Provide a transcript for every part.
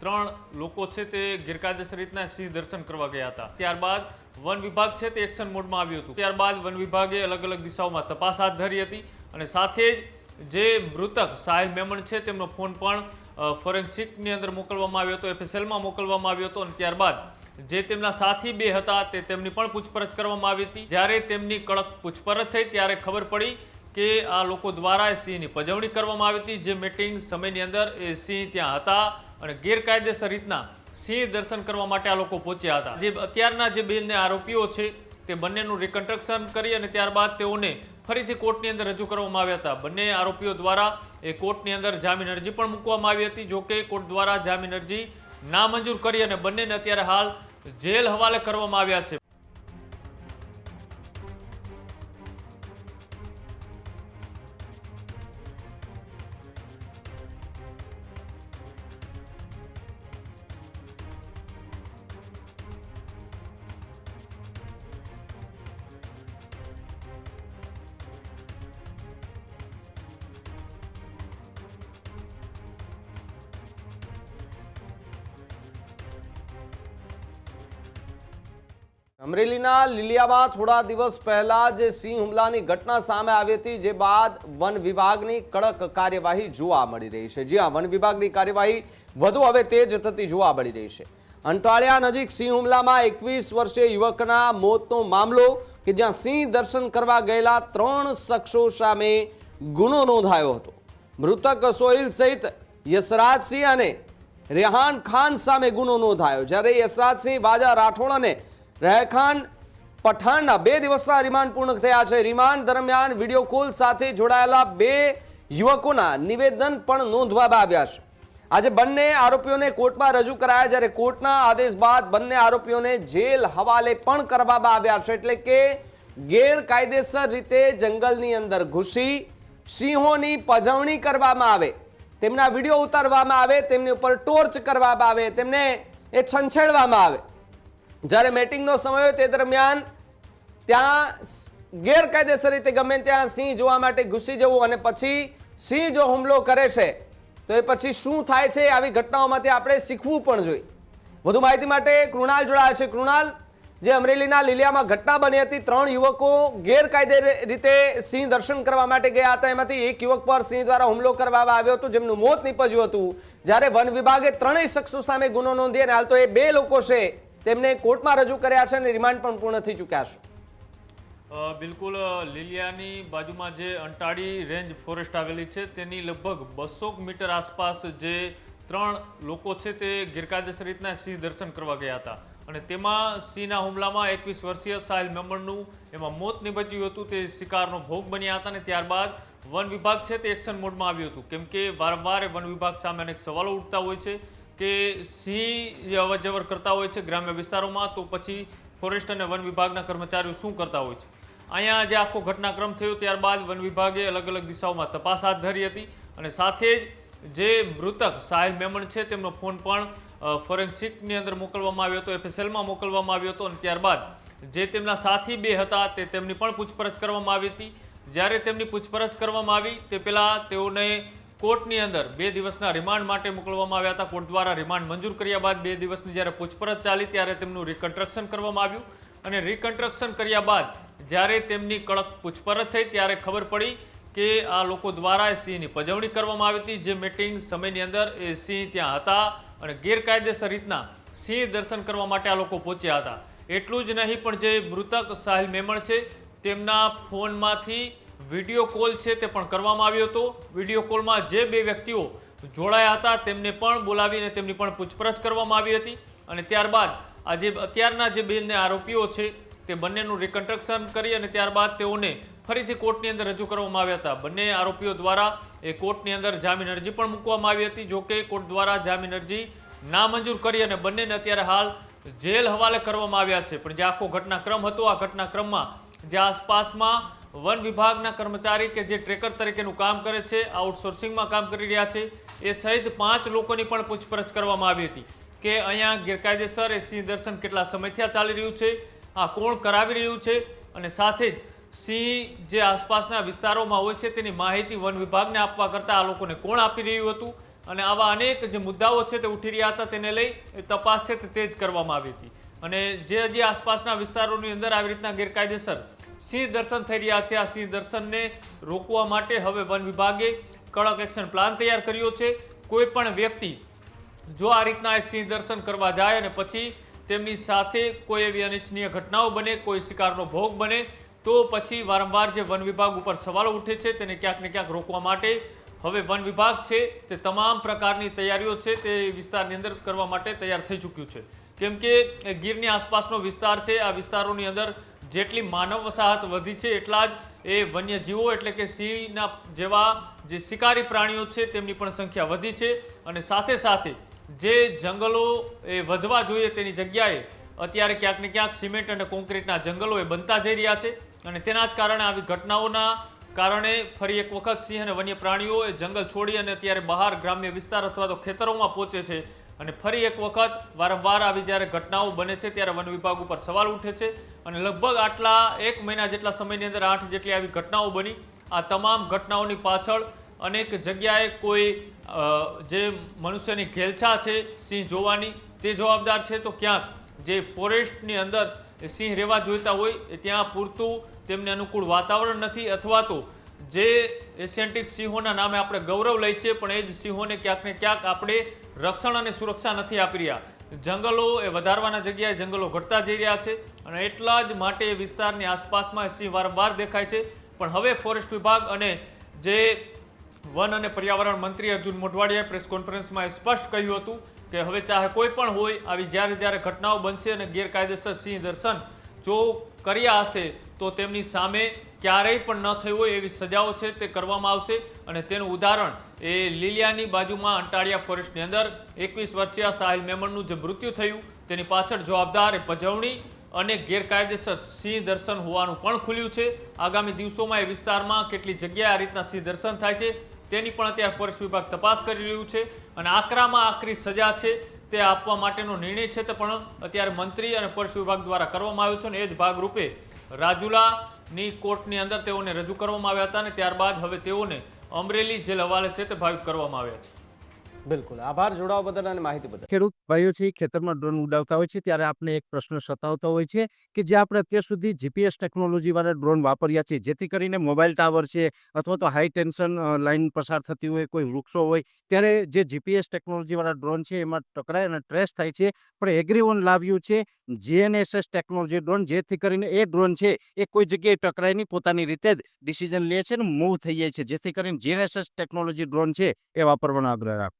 ત્રણ લોકો છે તે ગેરકાયદેસર રીતના સિંહ દર્શન કરવા ગયા હતા। ત્યારબાદ વન વિભાગ છે તે એક્શન મોડમાં આવ્યું હતું। ત્યારબાદ વન વિભાગે અલગ અલગ દિશાઓમાં તપાસ હાથ ધરી હતી અને સાથે જ જે મૃતક સાહિલ મેમણ છે તેમનો ફોન પણ ફોરેન્સિકની અંદર મોકલવામાં આવ્યો હતો, FSLમાં મોકલવામાં આવ્યો હતો અને ત્યારબાદ જે તેમના સાથી બે હતા તેમની પણ પૂછપરછ કરવામાં આવી હતી। જ્યારે તેમની કડક પૂછપરછ થઈ ત્યારે ખબર પડી કે આ લોકો દ્વારા સિંહની પજવણી કરવામાં આવી હતી। જે મીટિંગ સમયની અંદર એ સિંહ ત્યાં હતા અને ગેરકાયદેસર રીતના સિંહ દર્શન કરવા માટે આ લોકો પહોંચ્યા હતા। જે અત્યારના જે બંને આરોપીઓ છે તે બંનેનું રિકન્સ્ટ્રક્શન કરી અને ત્યારબાદ તેઓને ફરીથી કોર્ટની અંદર રજૂ કરવામાં આવ્યા હતા। બંને આરોપીઓ દ્વારા એ કોર્ટની અંદર જામીન અરજી પણ મૂકવામાં આવી હતી। જો કે કોર્ટ દ્વારા જામીન અરજી નામંજૂર કરી અને બંનેને અત્યારે હાલ જેલ હવાલે કરવામાં આવ્યા છે। અમરેલીના લીલિયામાં થોડા દિવસ પહેલા જે સિંહ હુમલાની ઘટના સામે આવી હતી, જે બાદ વન વિભાગની કડક કાર્યવાહી જોવા મળી રહી છે। જી હા, વન વિભાગની કાર્યવાહી વધુ હવે તેજ થતી જોવા મળી રહી છે। અંટાળિયા નજીક સિંહ હુમલામાં 21 વર્ષીય યુવકના મોતનો મામલો કે જ્યાં સિંહ દર્શન કરવા ગયેલા 3 શખ્સો સામે ગુનો નોંધાયો હતો। મૃતક સોહિલ સહિત યશરાજસિંહ અને રેહાન ખાન સામે ગુનો નોંધાયો, જ્યારે યશરાજસિંહ વાજા રાઠોડ અને રહેખાન પઠાણના 2 દિવસના રિમાન્ડ પૂર્ણ થયા છે। રિમાન્ડ દરમિયાન વિડીયો કોલ સાથે જોડાયેલા 2 યુવકોના નિવેદન પણ નોંધવામાં આવ્યા છે। આજે બંને આરોપીઓને કોર્ટમાં રજૂ કરાયા, જ્યારે કોર્ટના આદેશ બાદ બંને આરોપીઓને જેલ હવાલે પણ કરવામાં આવ્યા છે। એટલે કે ગેરકાયદેસર રીતે જંગલની અંદર ઘૂસી સિંહોની પજવણી કરવામાં આવે, તેમના વિડીયો ઉતારવામાં આવે, તેમની ઉપર ટોર્ચ કરવામાં આવે, તેમને એ છંછેડવામાં આવે। જ્યારે મેટિંગનો સમય હોય તે દરમિયાન ત્યાં ગેરકાયદેસર રીતે ગમે ત્યાં સિંહ જોવા માટે ઘૂસી જવું અને પછી સિંહ જો હુમલો કરે છે તો એ પછી શું થાય છે, આવી ઘટનાઓમાંથી આપણે શીખવું પણ જોઈએ। વધુ માહિતી માટે કૃણાલ જોડાયા છે। કૃણાલ, જે અમરેલીના લીલિયામાં ઘટના બની હતી, 3 યુવકો ગેરકાયદે રીતે સિંહ દર્શન કરવા માટે ગયા હતા, એમાંથી એક યુવક પર સિંહ દ્વારા હુમલો કરવામાં આવ્યો હતો, જેમનું મોત નીપજ્યું હતું। જ્યારે વન વિભાગે 3 શખ્સો સામે ગુનો નોંધી અને હાલ તો એ 2 લોકો છે તેમને કોર્ટમાં રજૂ કર્યા છે અને રિમાન્ડ પણ પૂર્ણ થઈ ચૂક્યા છે। બિલકુલ, લીલિયાની બાજુમાં જે અંટાળી રેન્જ ફોરેસ્ટ આવેલી છે તેની લગભગ 200 મીટર આસપાસ જે 3 લોકો છે તે ગેરકાયદેસર રીતના સિંહ દર્શન કરવા ગયા હતા અને તેમાં સિંહના હુમલામાં 21 વર્ષીય સાહિલ મેમણનું એમાં મોત નીપજ્યું હતું। તે શિકારનો ભોગ બન્યા હતા અને ત્યારબાદ વન વિભાગ છે તે એક્શન મોડમાં આવ્યું હતું, કેમ કે વારંવાર વન વિભાગ સામે અનેક સવાલો ઉઠતા હોય છે કે સિંહ અવર જવર કરતા હોય છે ગ્રામ્ય વિસ્તારોમાં, તો પછી ફોરેસ્ટ અને વન વિભાગના કર્મચારીઓ શું કરતા હોય છે। અહીંયા જે આખો ઘટનાક્રમ થયો ત્યારબાદ વન વિભાગે અલગ અલગ દિશાઓમાં તપાસ હાથ ધરી હતી અને સાથે જ જે મૃતક સાહિલ મેમણ છે તેમનો ફોન પણ ફોરેન્સિકની અંદર મોકલવામાં આવ્યો હતો, FSLમાં મોકલવામાં આવ્યો હતો અને ત્યારબાદ જે તેમના સાથી બે હતા તેમની પણ પૂછપરછ કરવામાં આવી હતી। જ્યારે તેમની પૂછપરછ કરવામાં આવી તે પહેલાં તેઓને કોર્ટની અંદર 2 દિવસના રિમાન્ડ માટે મોકલવામાં આવ્યા હતા। કોર્ટ દ્વારા રિમાન્ડ મંજૂર કર્યા બાદ 2 દિવસની જ્યારે પૂછપરછ ચાલી ત્યારે તેમનું રિકન્સ્ટ્રક્શન કરવામાં આવ્યું અને રિકન્સ્ટ્રક્શન કર્યા બાદ જ્યારે તેમની કડક પૂછપરછ થઈ ત્યારે ખબર પડી કે આ લોકો દ્વારા સિંહની પજવણી કરવામાં આવી હતી। જે મીટિંગ સમયની અંદર એ સિંહ ત્યાં હતા અને ગેરકાયદેસર રીતના સિંહ દર્શન કરવા માટે આ લોકો પહોંચ્યા હતા। એટલું જ નહીં, પણ જે મૃતક સાહિલ મેમણ છે તેમના ફોનમાંથી વિડીયો કોલ છે તે પણ કરવામાં આવ્યો હતો। વિડીયો કોલમાં જે 2 વ્યક્તિઓ જોડાયા હતા તેમને પણ બોલાવીને તેમની પણ પૂછપરછ કરવામાં આવી હતી અને ત્યારબાદ આજે અત્યારના જે બંને આરોપીઓ છે તે બંનેનું રિકન્સ્ટ્રક્શન કરી અને ત્યારબાદ તેઓને ફરીથી કોર્ટની અંદર રજૂ કરવામાં આવ્યા હતા। બંને આરોપીઓ દ્વારા એ કોર્ટની અંદર જામીન અરજી પણ મૂકવામાં આવી હતી। જો કે કોર્ટ દ્વારા જામીન અરજી નામંજૂર કરી અને બંનેને અત્યારે હાલ જેલ હવાલે કરવામાં આવ્યા છે। પણ જે આખો ઘટનાક્રમ હતો, આ ઘટનાક્રમમાં જે આસપાસમાં વન વિભાગના કર્મચારી કે જે ટ્રેકર તરીકેનું કામ કરે છે, આઉટસોર્સિંગમાં કામ કરી રહ્યા છે, એ સહિત 5 લોકોની પણ પૂછપરછ કરવામાં આવી હતી કે અહીંયા ગેરકાયદેસર એ સિંહ દર્શન કેટલા સમયથી ચાલી રહ્યું છે, આ કોણ કરાવી રહ્યું છે અને સાથે જ સિંહ જે આસપાસના વિસ્તારોમાં હોય છે તેની માહિતી વન વિભાગને આપવા કરતાં આ લોકોને કોણ આપી રહ્યું હતું અને આવા અનેક જે મુદ્દાઓ છે તે ઉઠી રહ્યા હતા તેને લઈ તપાસ છે તે તેજ કરવામાં આવી હતી. અને જે હજી આસપાસના વિસ્તારોની અંદર આવી રીતના ગેરકાયદેસર સિંહ દર્શન થઈ રહ્યા છે, આ સિંહ દર્શનને રોકવા માટે હવે વન વિભાગે કડક એક્શન પ્લાન તૈયાર કર્યો છે. કોઈ પણ વ્યક્તિ જો આ રીતના સિંહ દર્શન કરવા જાય અને પછી તેમની સાથે કોઈ એવી અનિચ્છનીય ઘટનાઓ બને, કોઈ શિકારનો ભોગ બને, તો પછી વારંવાર જે વન વિભાગ ઉપર સવાલો ઉઠે છે તેને ક્યાંક ને ક્યાંક રોકવા માટે હવે વન વિભાગ છે તે તમામ પ્રકારની તૈયારીઓ છે તે વિસ્તારની અંદર કરવા માટે તૈયાર થઈ ચૂક્યું છે. કેમ કે ગીરની આસપાસનો વિસ્તાર છે, આ વિસ્તારોની અંદર જેટલી માનવ વસાહત વધી છે એટલા જ એ વન્યજીવો એટલે કે સિંહના જેવા જે શિકારી પ્રાણીઓ છે તેમની પણ સંખ્યા વધી છે. અને સાથે સાથે જે જંગલો એ વધવા જોઈએ તેની જગ્યાએ અત્યારે ક્યાંક ને ક્યાંક સિમેન્ટ અને કોન્ક્રીટના જંગલો એ બનતા જઈ રહ્યા છે. અને તેના જ કારણે આવી ઘટનાઓના કારણે ફરી એક વખત સિંહ અને વન્ય પ્રાણીઓ એ જંગલ છોડી અને અત્યારે બહાર ગ્રામ્ય વિસ્તાર અથવા તો ખેતરોમાં પહોંચે છે. અને ફરી એક વખત વારંવાર આવી જ્યારે ઘટનાઓ બને છે ત્યારે વન વિભાગ ઉપર સવાલ ઉઠે છે. અને લગભગ આટલા 1 મહિના જેટલા સમયની અંદર 8 જેટલી આવી ઘટનાઓ બની. આ તમામ ઘટનાઓની પાછળ અનેક જગ્યાએ કોઈ જે મનુષ્યની ઘેલછા છે સિંહ જોવાની તે જવાબદાર છે, તો ક્યાંક જે ફોરેસ્ટની અંદર સિંહ રહેવા જોઈતા હોય એ ત્યાં પૂરતું તેમને અનુકૂળ વાતાવરણ નથી, અથવા તો જે એશિયાટિક સિંહોના નામે આપણે ગૌરવ લઈ છે પણ એ જ સિંહોને ક્યાંક ને ક્યાંક આપણે રક્ષણ અને સુરક્ષા નથી આપી રહ્યા. જંગલો એ વધારવાના જગ્યાએ જંગલો ઘટતા જઈ રહ્યા છે અને એટલા જ માટે એ વિસ્તારની આસપાસમાં સિંહ વારંવાર દેખાય છે. પણ હવે ફોરેસ્ટ વિભાગ અને જે વન અને પર્યાવરણ મંત્રી અર્જુન મોઢવાડિયાએ પ્રેસ કોન્ફરન્સમાં સ્પષ્ટ કહ્યું હતું કે હવે ચાહે કોઈ પણ હોય આવી જ્યારે ઘટનાઓ બનશે અને ગેરકાયદેસર સિંહ દર્શન જો કર્યા હશે તો તેમની સામે ક્યારેય પણ ન થઈ હોય એવી સજાઓ છે તે કરવામાં આવશે. અને તેનું ઉદાહરણ એ લીલિયાની બાજુમાં અંટાળિયા ફોરેસ્ટની અંદર 21 વર્ષીય સાહિલ મેમણનું જે મૃત્યુ થયું તેની પાછળ જવાબદાર એ પજવણી અને ગેરકાયદેસર સિંહ દર્શન હોવાનું પણ ખુલ્યું છે. આગામી દિવસોમાં એ વિસ્તારમાં કેટલી જગ્યાએ આ રીતના સિંહ દર્શન થાય છે તેની પણ અત્યારે ફોરેસ્ટ વિભાગ તપાસ કરી રહ્યું છે. અને આકરામાં આકરી સજા છે તે આપવા માટેનો નિર્ણય છે તે પણ અત્યારે મંત્રી અને ફોરેસ્ટ વિભાગ દ્વારા કરવામાં આવ્યો છે. અને એ જ ભાગરૂપે રાજુલાની કોર્ટની અંદર તેઓને રજૂ કરવામાં આવ્યા હતા અને ત્યારબાદ હવે તેઓને અમરેલી જેલ હવાલે છે તે ભાવિક કરવામાં આવ્યા છે. બિલકુલ, આભાર જોડાવા બદલ અને માહિતી બદલ. ખેડૂત ભાઈઓ છે ખેતરમાં ડ્રોન ઉડાવતા હોય છે ત્યારે આપણે એક પ્રશ્ન સતાવતો હોય છે કે જે આપણે અત્યાર સુધી જીપીએસ ટેકનોલોજી વાળા ડ્રોન વાપર્યા છે, જેથી કરીને મોબાઈલ ટાવર છે અથવા તો હાઈ ટેન્શન લાઈન પસાર થતી હોય, કોઈ વૃક્ષો હોય, ત્યારે જે જીપીએસ ટેકનોલોજી વાળા ડ્રોન છે એમાં ટકરાય અને ટ્રેસ થાય છે. પણ એગ્રીવન લાવ્યું છે GNSS ટેકનોલોજી ડ્રોન, જેથી કરીને એ ડ્રોન છે એ કોઈ જગ્યાએ ટકરાય નહીં, પોતાની રીતે જ ડિસિઝન લે છે અને મૂવ થઈ જાય છે, જેથી કરીને GNSS ટેકનોલોજી ડ્રોન છે એ વાપરવાનો આગ્રહ રાખો.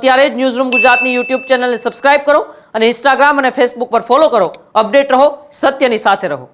અત્યારે જ ન્યૂઝરૂમ ગુજરાતની યુટ્યુબ ચેનલને સબસ્ક્રાઇબ કરો અને ઇન્સ્ટાગ્રામ અને ફેસબુક પર ફોલો કરો. અપડેટ રહો, સત્યની સાથે રહો.